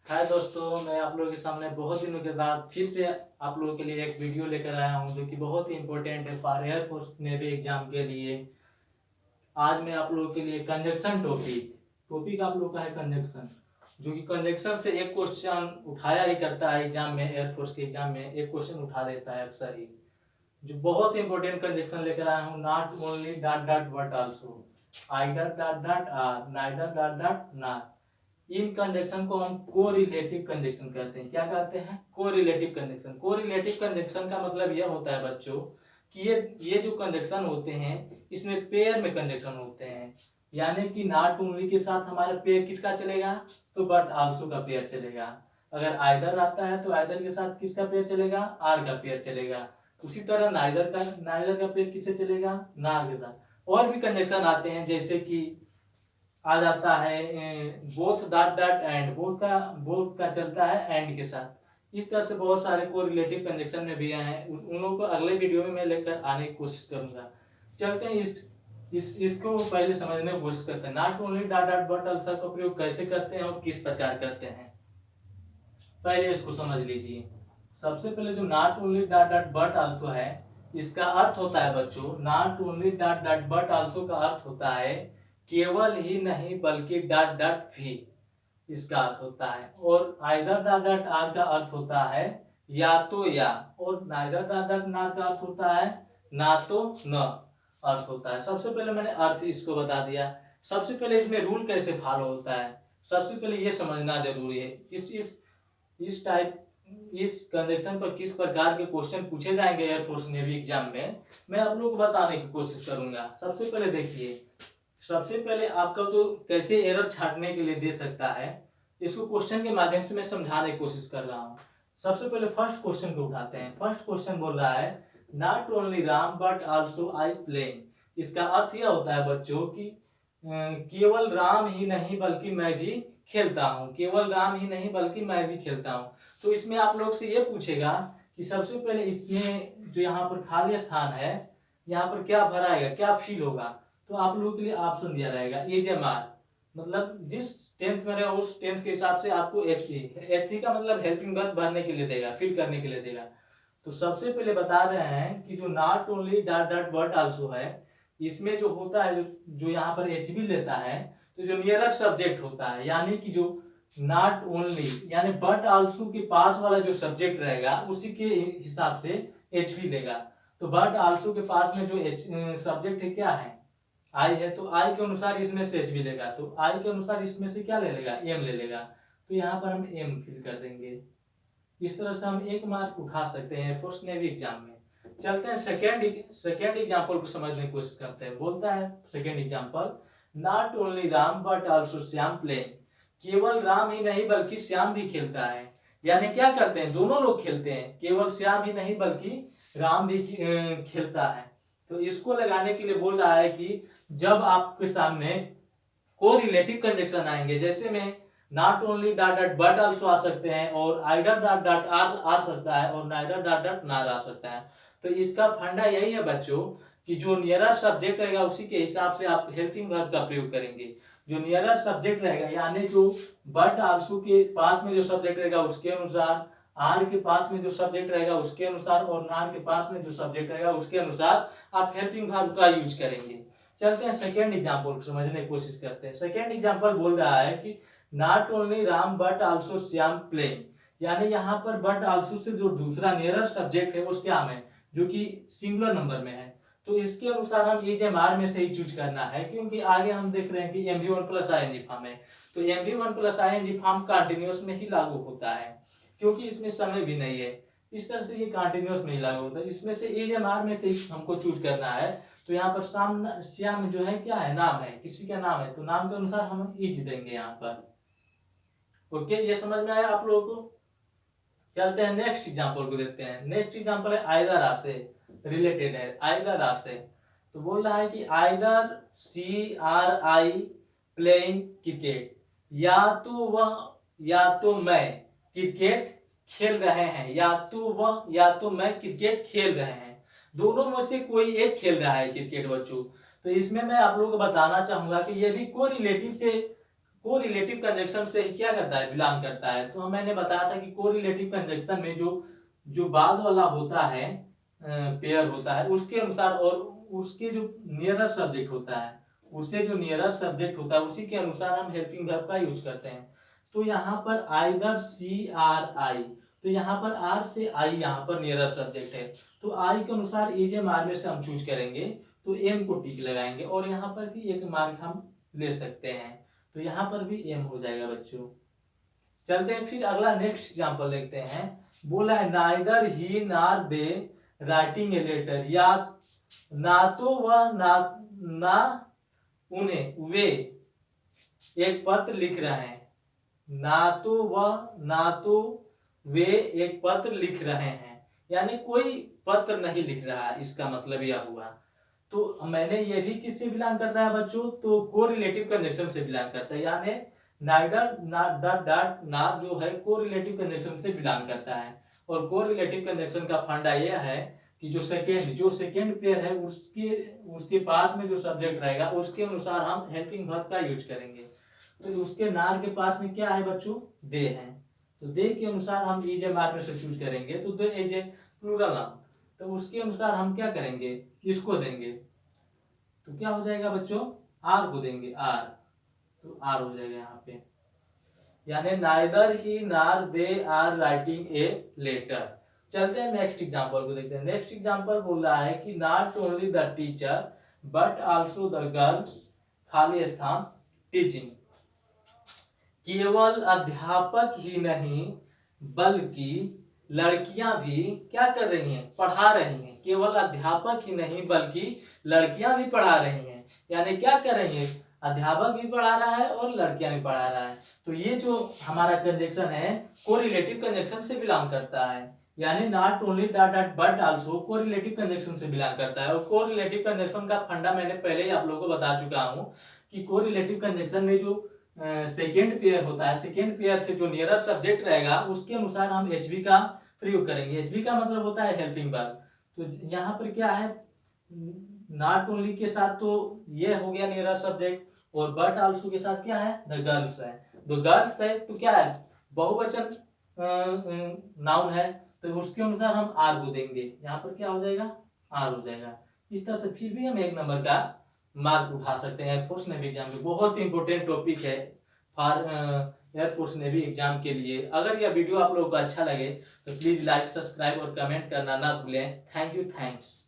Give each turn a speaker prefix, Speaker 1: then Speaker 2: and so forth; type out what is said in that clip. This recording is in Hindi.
Speaker 1: हाय दोस्तों, मैं आप लोगों के सामने बहुत दिनों के बाद फिर से आप लोगों के लिए एक वीडियो लेकर आया हूं जो कि बहुत ही इंपॉर्टेंट है फॉर एयरफोर्स नेवी एग्जाम के लिए। आज मैं आप लोगों के लिए कंजक्शन टॉपिक टॉपिक आप लोगों का है कंजक्शन, जो कि कंजक्शन से एक क्वेश्चन उठाया ही करता है एग्जाम में। एयरफोर्स के एग्जाम में एक क्वेश्चन उठा देता है अक्सर ही, जो बहुत ही इंपॉर्टेंट कंजक्शन लेकर आया हूँ। Not only dot dot but also, either dot dot are, neither dot dot not. In conjunction को हम कोरिलेटिव कंजक्शन कहते हैं। क्या कहते हैं? Correlative conjunction. कोरिलेटिव कंजक्शन का मतलब यह होता है बच्चों कि ये जो कंजक्शन होते हैं इसमें पेयर में कंजक्शन होते हैं। यानी कि नॉट ओनली के साथ हमारा पेयर किसका चलेगा? तो बट आल्सो का पेयर चलेगा। अगर आइदर आता है तो आइदर के साथ किसका पेयर चलेगा? आर का पेयर चलेगा। उसी तरह नाइदर का पेयर किससे चलेगा? नार के साथ। और भी कंजक्शन आते हैं जैसे कि आ जाता है both dot dot and, both का चलता है एंड के साथ। इस तरह से बहुत सारे कोरिलेटिव कंजक्शन में भी आए हैं। उन लोगों को अगले वीडियो में मैं लेकर आने की कोशिश करूंगा। चलते हैं इसको पहले समझने की कोशिश करते हैं। Not only dot dot but also का प्रयोग कैसे करते हैं और किस प्रकार करते हैं, पहले इसको समझ लीजिए। सबसे पहले जो not only dot dot but also है, इसका अर्थ होता है बच्चों, not only dot dot but also का अर्थ होता है केवल ही नहीं बल्कि डॉट डॉट भी, इसका अर्थ होता है। और आइदर डॉट डॉट आर का अर्थ होता है या तो या, और नाइदर डॉट डॉट नॉट का अर्थ होता है ना तो न अर्थ होता है। सबसे पहले मैंने अर्थ इसको बता दिया। सबसे पहले इसमें रूल कैसे फॉलो होता है, सबसे पहले ये समझना जरूरी है। इस टाइप इस कंजक्शन पर किस प्रकार के क्वेश्चन पूछे जाएंगे एयरफोर्स नेवी एग्जाम में, मैं आप लोगों को बताने की कोशिश करूंगा। सबसे पहले देखिए, सबसे पहले आपका तो कैसे एरर छाटने के लिए दे सकता है, इसको क्वेश्चन के माध्यम से मैं समझाने की कोशिश कर रहा हूँ। सबसे पहले फर्स्ट क्वेश्चन को उठाते हैं। फर्स्ट क्वेश्चन बोल रहा है not only Ram but also I playing. इसका अर्थ यह होता है बच्चों की केवल राम ही नहीं बल्कि मैं भी खेलता हूँ, केवल राम ही नहीं बल्कि मैं भी खेलता हूँ। तो इसमें आप लोग से ये पूछेगा कि सबसे पहले इसमें जो यहाँ पर खाली स्थान है, यहाँ पर क्या भराएगा, क्या फील होगा। तो आप लोगों के लिए ऑप्शन दिया रहेगा एजेएमआर, मतलब जिस टेंथ में रहेगा उस टेंथ के हिसाब से आपको एचपी का मतलब हेल्पिंग वर्ब भरने के लिए देगा, फिल करने के लिए देगा। तो सबसे पहले बता रहे हैं कि जो not only dot dot but also है, इसमें जो होता है जो यहाँ पर एचबी लेता है, तो जो नियरेस्ट सब्जेक्ट होता है, यानी कि जो नॉट ओनली यानी बट आल्सो के पास वाला जो सब्जेक्ट रहेगा उसी के हिसाब से एचबी लेगा। तो बट आल्सो के पास में जो सब्जेक्ट है क्या है? आई है। तो आई के अनुसार इसमें से एच भी लेगा, तो आई के अनुसार इसमें से क्या ले लेगा? एम ले लेगा। तो यहाँ पर हम एम फिल कर देंगे। इस तरह से हम एक मार्क उठा सकते हैं एयरफोर्स नेवी एग्जाम में। चलते हैं सेकेंड एग्जाम्पल को समझने की कोशिश करते हैं। बोलता है second example, not only Ram but also Shyam playing. केवल राम ही नहीं बल्कि श्याम भी खेलता है। यानी क्या करते हैं? दोनों लोग खेलते हैं, केवल श्याम ही नहीं बल्कि राम भी खेलता है। तो इसको लगाने के लिए बोल रहा है कि जब आपके सामने कोरिलेटिव कंजक्शन आएंगे, जैसे में not only dot dot but also आ सकते हैं, और आइदर डॉट डॉट आर आ सकता है, और नाइदर डॉट डॉट नॉट आ सकता है। तो इसका फंडा यही है बच्चों कि जो नियरर सब्जेक्ट रहेगा उसी के हिसाब से आप हेल्पिंग वर्ब का प्रयोग करेंगे। जो नियरर सब्जेक्ट रहेगा यानी जो बट आल्सो के पास में जो सब्जेक्ट रहेगा उसके अनुसार, आर के पास में जो सब्जेक्ट रहेगा उसके अनुसार, और नार के पास में जो सब्जेक्ट रहेगा उसके अनुसार आप हेल्पिंग वर्ब का यूज करेंगे। चलते हैं सेकेंड एग्जाम्पल को समझने की कोशिश करते हैं। सेकेंड एग्जाम्पल बोल रहा है कि not only Ram but also Shyam playing. यानी यहाँ पर बट आल्सो से जो दूसरा नियरर सब्जेक्ट है वो श्याम है, जो कि सिंगुलर नंबर में है। तो इसके अनुसार हम एजेएमआर में से ही चूज करना है, क्योंकि आगे हम देख रहे हैं कि MV1 प्लस आईएनजी फॉर्म है। तो MV1 plus ING form continuous में ही लागू होता है, क्योंकि इसमें समय भी नहीं है। इस तरह से ये कंटिन्यूअस में ही लागू होता है। इसमें से एजेएमआर में से ही हमको चूज करना है। तो यहाँ पर श्याम जो है क्या है? नाम है, किसी का नाम है, तो नाम के अनुसार हम इज देंगे यहाँ पर। ओके, ये समझ में आया आप लोगों को? चलते हैं नेक्स्ट एग्जांपल को देखते हैं। नेक्स्ट एग्जांपल है आइदर आर से रिलेटेड है, आइदर आर से। तो बोल रहा है कि आइदर CRI प्लेइंग क्रिकेट, या तो वह या तो मैं क्रिकेट खेल रहे हैं, या तो वह या तो मैं क्रिकेट खेल रहे हैं। दोनों में से कोई एक खेल रहा है क्रिकेट बच्चों। तो इसमें मैं आप लोगों को बताना चाहूंगा कि ये भी कोरिलेटिव से कोरिलेटिव कंजक्शन से क्या करता है, बिलोंग करता है। तो मैंने बताया था कि कोरिलेटिव कंजक्शन में जो बाद वाला होता है, पेयर होता है, उसके अनुसार और उसके जो नियरर सब्जेक्ट होता है, उससे जो नियरर सब्जेक्ट होता है उसी के अनुसार हम हेल्पिंग वर्ब का यूज करते हैं। तो यहाँ पर आइदर सी आर आई, तो यहाँ पर आर से आई यहाँ पर नियरर सब्जेक्ट है, तो आई के अनुसार इज एम आर में से हम चूज करेंगे, तो एम को टिक लगाएंगे और यहाँ पर भी एक मार्क हम ले सकते हैं, तो यहाँ पर भी एम हो जाएगा बच्चों। चलते हैं फिर अगला नेक्स्ट एग्जांपल देखते हैं। बोला है neither he nor they writing a letter, या ना तो वह ना उन्हें वे एक पत्र लिख रहे हैं, ना तो वह ना तो वे एक पत्र लिख रहे हैं, यानी कोई पत्र नहीं लिख रहा है, इसका मतलब यह हुआ। तो मैंने ये भी किससे बिलोंग करता है बच्चों, तो कोरिलेटिव कंजक्शन से बिलोंग करता है, यानी नाइदर नार जो है कोरिलेटिव कंजक्शन से बिलोंग करता है। और कोरिलेटिव कंजक्शन का फंडा यह है कि जो सेकेंड पेयर है उसके पास में जो सब्जेक्ट रहेगा उसके अनुसार हम हेल्पिंग वर्ब का यूज करेंगे। तो उसके नार के पास में क्या है बच्चों, दे है, तो दे के अनुसार हम इज एम आर में से चूज करेंगे, तो दे इज ए प्लूरल नाउन, तो उसके अनुसार हम क्या करेंगे, इसको देंगे, तो क्या हो जाएगा बच्चों, आर को देंगे, आर, तो आर हो जाएगा यहाँ पे, यानी neither he nor they are writing a letter. चलते हैं नेक्स्ट एग्जांपल को देखते हैं। नेक्स्ट एग्जांपल बोल रहा है कि not only the teacher but also the girls, खाली स्थान टीचिंग, केवल अध्यापक ही नहीं बल्कि लड़कियां भी क्या कर रही हैं, पढ़ा रही हैं। केवल अध्यापक ही नहीं बल्कि लड़कियां भी पढ़ा रही हैं, यानी क्या कर रही हैं, अध्यापक भी पढ़ा रहा है और लड़कियां भी पढ़ा रहा है। तो ये जो हमारा कंजक्शन है कोरिलेटिव कंजक्शन से बिलोंग करता है, यानी not only dot but also correlative conjunction से बिलोंग करता है। और कोरिलेटिव कंजक्शन का फंडा मैंने पहले ही आप लोगों को बता चुका हूं कि कोरिलेटिव कंजक्शन में जो सेकेंड पेयर होता है, सेकेंड पेयर से जो नियरर सब्जेक्ट रहेगा उसके अनुसार हम एचवी का प्रयोग करेंगे। एचवी का मतलब होता है हेल्पिंग वर्ब। तो यहाँ पर क्या है, नॉट ओनली के साथ तो ये हो गया नियरर सब्जेक्ट, और बट आल्सो के साथ क्या है, द गर्ल्स है। द गर्ल्स है तो क्या है, बहुवचन नाउन है, तो उसके अनुसार हम आर को देंगे, यहाँ पर क्या हो जाएगा, आर हो जाएगा। इस तरह से फिर भी हम 1 नंबर का मार्क उठा सकते हैं एयरफोर्स नेवी एग्जाम में। बहुत ही इंपॉर्टेंट टॉपिक है फॉर एयरफोर्स नेवी एग्जाम के लिए। अगर यह वीडियो आप लोगों को अच्छा लगे तो प्लीज लाइक, सब्सक्राइब और कमेंट करना ना भूलें। Thank you, thanks.